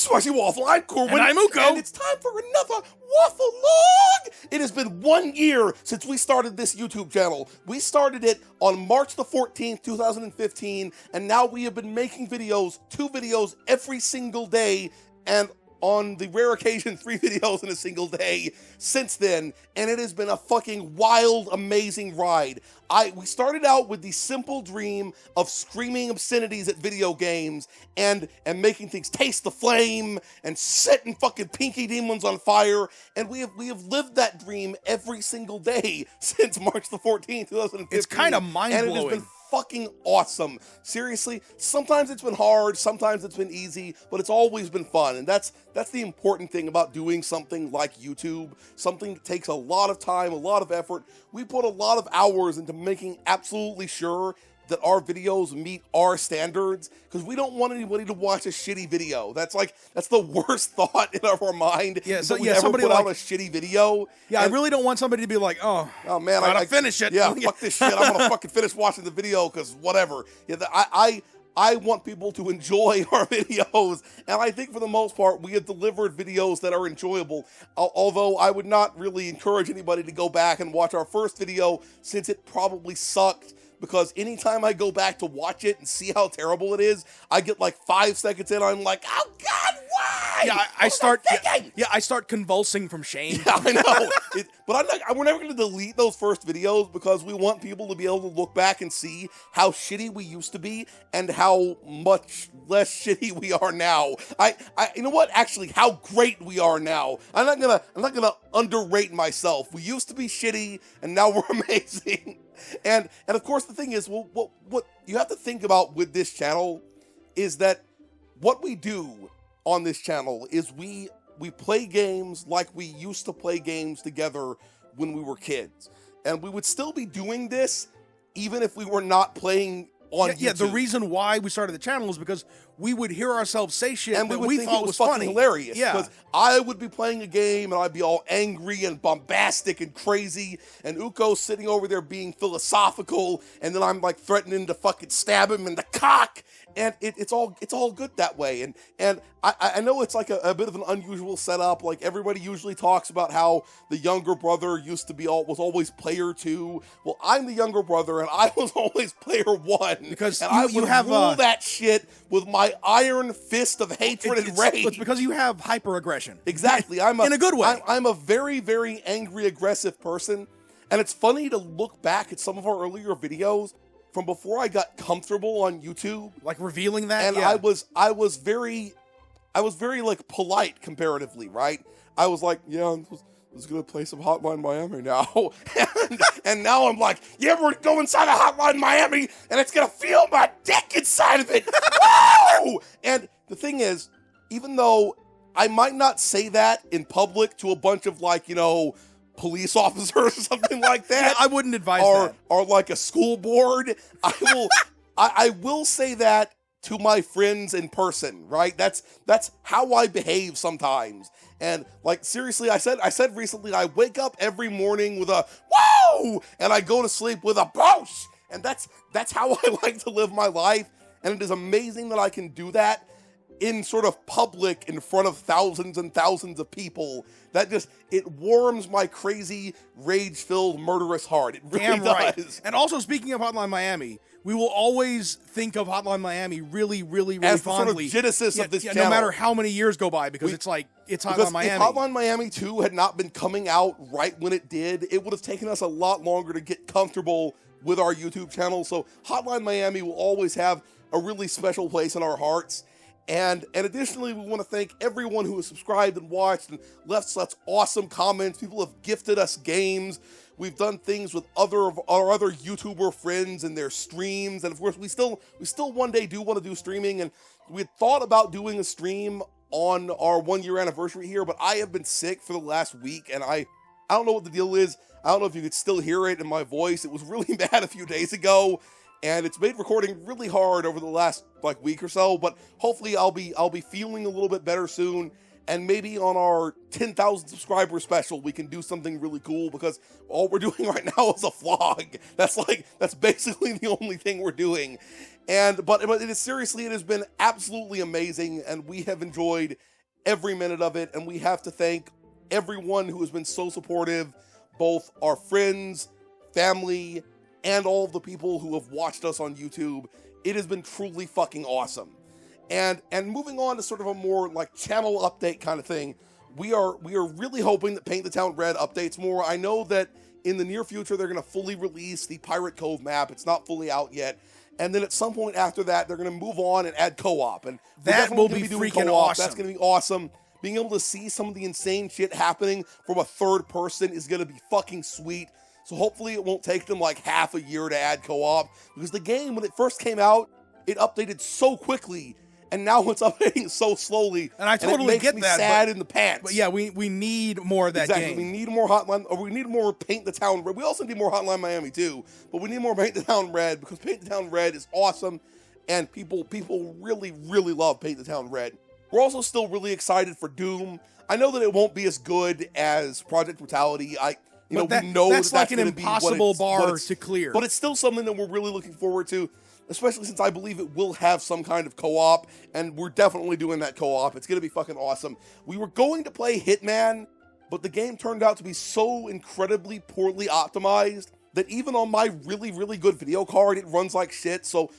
Spicy Waffle. I'm Corwin. And I'm Uko. And it's time for another Wafflelog. It has been 1 year since we started this YouTube channel. We started it on March the 14th, 2015, and now we have been making videos, 2 videos every single day, and on the rare occasion, 3 videos in a single day since then, and it has been a fucking wild, amazing ride. We started out with the simple dream of screaming obscenities at video games and making things taste the flame and setting fucking pinky demons on fire, and we have lived that dream every single day since March the 14th, 2015. It's kind of mind-blowing. And it has been fucking awesome. Seriously, sometimes it's been hard, sometimes it's been easy, but it's always been fun, and that's the important thing about doing something like YouTube, something that takes a lot of time, a lot of effort. We put a lot of hours into making absolutely sure that our videos meet our standards, because we don't want anybody to watch a shitty video. That's the worst thought in our mind. Yeah, so that we ever somebody put like, out a shitty video. Yeah, I really don't want somebody to be like, oh man, I gotta finish it. Yeah, fuck this shit. I'm gonna fucking finish watching the video because whatever. Yeah, I want people to enjoy our videos, and I think for the most part we have delivered videos that are enjoyable, although I would not really encourage anybody to go back and watch our first video, since it probably sucked, because anytime I go back to watch it and see how terrible it is, I get like 5 seconds in, I'm like, oh God, why? Yeah, I start convulsing from shame. Yeah, I know. But we're never going to delete those first videos, because we want people to be able to look back and see how shitty we used to be and how much less shitty we are now. You know what? Actually, how great we are now. I'm not gonna underrate myself. We used to be shitty, and now we're amazing. And of course, the thing is, what you have to think about with this channel is that what we do on this channel is we play games like we used to play games together when we were kids, and we would still be doing this even if we were not playing on YouTube. Yeah, the reason why we started the channel is because we would hear ourselves say shit and that we thought think it was fucking hilarious. Yeah, because I would be playing a game and I'd be all angry and bombastic and crazy, and Uko's sitting over there being philosophical, and then I'm like threatening to fucking stab him in the cock, and it's all good that way. And I know it's like a bit of an unusual setup. Like, everybody usually talks about how the younger brother was always player 2. Well, I'm the younger brother, and I was always player 1. Because I would rule that shit with my iron fist of hatred and rage. It's because you have hyper-aggression. Exactly. In a good way. I'm a very, very angry, aggressive person. And it's funny to look back at some of our earlier videos from before I got comfortable on YouTube. Like revealing that? And yeah. I was very like polite comparatively, right? I was like, yeah, I was gonna play some Hotline Miami now. and now I'm like, yeah, we're gonna go inside of Hotline Miami, and it's gonna feel my dick inside of it. Woo! And the thing is, even though I might not say that in public to a bunch of, like, police officers or something like that. Yeah, I wouldn't advise that. Or like a school board. I will say that to my friends in person, right? That's how I behave sometimes. And like, seriously, I said recently, I wake up every morning with a whoa, and I go to sleep with a boosh. And that's how I like to live my life. And it is amazing that I can do that in sort of public in front of thousands and thousands of people. It warms my crazy, rage-filled, murderous heart. It really Damn right. does. And also, speaking of Hotline Miami, we will always think of Hotline Miami really, really, really as the fondly. sort of genesis of this channel. No matter how many years go by, because it's Hotline Miami. If Hotline Miami 2 had not been coming out right when it did, it would have taken us a lot longer to get comfortable with our YouTube channel. So Hotline Miami will always have a really special place in our hearts. And additionally, we want to thank everyone who has subscribed and watched and left such awesome comments. People have gifted us games. We've done things with our other YouTuber friends and their streams. And of course, we still one day do want to do streaming. And we had thought about doing a stream on our 1-year anniversary here, but I have been sick for the last week, and I don't know what the deal is. I don't know if you could still hear it in my voice. It was really bad a few days ago, and it's made recording really hard over the last week or so, but hopefully I'll be feeling a little bit better soon, and maybe on our 10,000 subscriber special we can do something really cool, because all we're doing right now is a vlog. That's basically the only thing we're doing. But it has been absolutely amazing, and we have enjoyed every minute of it, and we have to thank everyone who has been so supportive, both our friends, family, and all of the people who have watched us on YouTube. It has been truly fucking awesome. And moving on to sort of a more like channel update kind of thing, we are really hoping that Paint the Town Red updates more. I know that in the near future they're going to fully release the Pirate Cove map. It's not fully out yet. And then at some point after that, they're going to move on and add co-op. And that will be freaking awesome. That's going to be awesome. Being able to see some of the insane shit happening from a third person is going to be fucking sweet. So hopefully it won't take them like half a year to add co-op. Because the game, when it first came out, it updated so quickly. And now it's updating so slowly. And I totally get that. It makes me sad in the pants. But yeah, we need more of that game. We need more Hotline, or we need more Paint the Town Red. We also need more Hotline Miami too. But we need more Paint the Town Red because Paint the Town Red is awesome. And people really, really love Paint the Town Red. We're also still really excited for Doom. I know that it won't be as good as Project Brutality. We know that's like an impossible bar to clear. But it's still something that we're really looking forward to, especially since I believe it will have some kind of co-op, and we're definitely doing that co-op. It's going to be fucking awesome. We were going to play Hitman, but the game turned out to be so incredibly poorly optimized that even on my really, really good video card, it runs like shit. So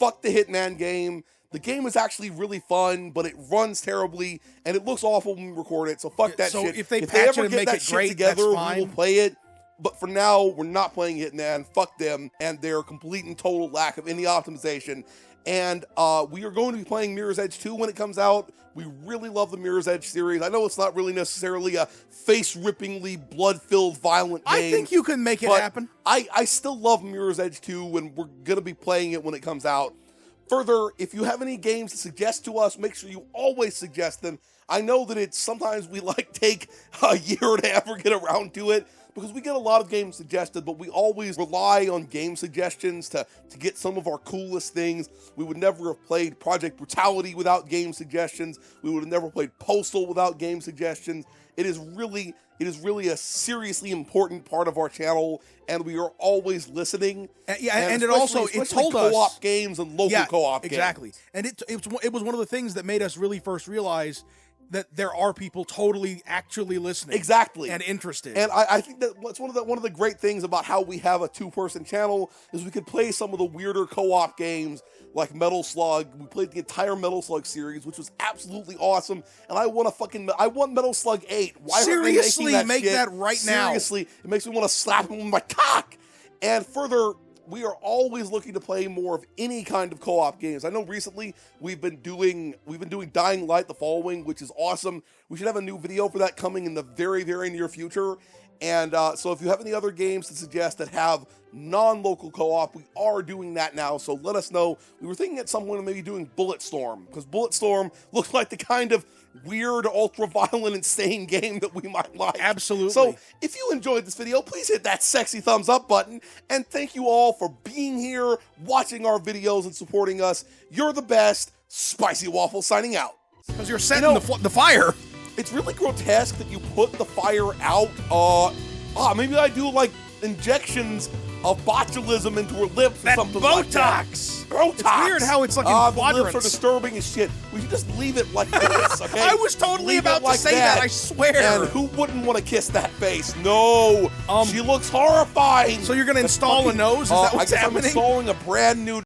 fuck the Hitman game. The game is actually really fun, but it runs terribly, and it looks awful when we record it, so fuck that shit. So if they patch it and make it great, that's fine. We will play it. But for now, we're not playing Hitman. Fuck them and their complete and total lack of any optimization. And we are going to be playing Mirror's Edge 2 when it comes out. We really love the Mirror's Edge series. I know it's not really necessarily a face-rippingly, blood-filled, violent game. I think you can make it happen. I still love Mirror's Edge 2, and we're going to be playing it when it comes out. Further, if you have any games to suggest to us, make sure you always suggest them. I know that it's sometimes we take a year to ever get around to it, because we get a lot of games suggested, but we always rely on game suggestions to get some of our coolest things. We would never have played Project Brutality without game suggestions. We would have never played Postal without game suggestions. It is really a seriously important part of our channel, and we are always listening. And it also told us co-op games and local co-op games. Exactly. And it was one of the things that made us really first realize that there are people totally actually listening. Exactly. And interested. And I think that what's one of the great things about how we have a two-person channel is we could play some of the weirder co-op games like Metal Slug. We played the entire Metal Slug series, which was absolutely awesome. And I want Metal Slug 8. Why seriously, aren't they making that make shit? that right now. Seriously, it makes me want to slap him with my cock. And further, we are always looking to play more of any kind of co-op games. I know recently we've been doing Dying Light: The Following, which is awesome. We should have a new video for that coming in the very, very near future. And so if you have any other games to suggest that have non-local co-op, we are doing that now, so let us know. We were thinking at some point of maybe doing Bulletstorm, because Bulletstorm looks like the kind of weird, ultra-violent, insane game that we might like. Absolutely. So if you enjoyed this video, please hit that sexy thumbs up button, and thank you all for being here, watching our videos, and supporting us. You're the best. Spicy Waffle signing out. Because you're setting the fire. It's really grotesque that you put the fire out. Maybe I do like injections of botulism into her lips or something like that. Botox! It's weird how it's like in quadrants. The lips are disturbing as shit. We should just leave it like this, okay? I was totally about to say that, I swear. And who wouldn't want to kiss that face? No! She looks horrifying! So you're going to install a nose? Is that what's happening? I'm installing a brand new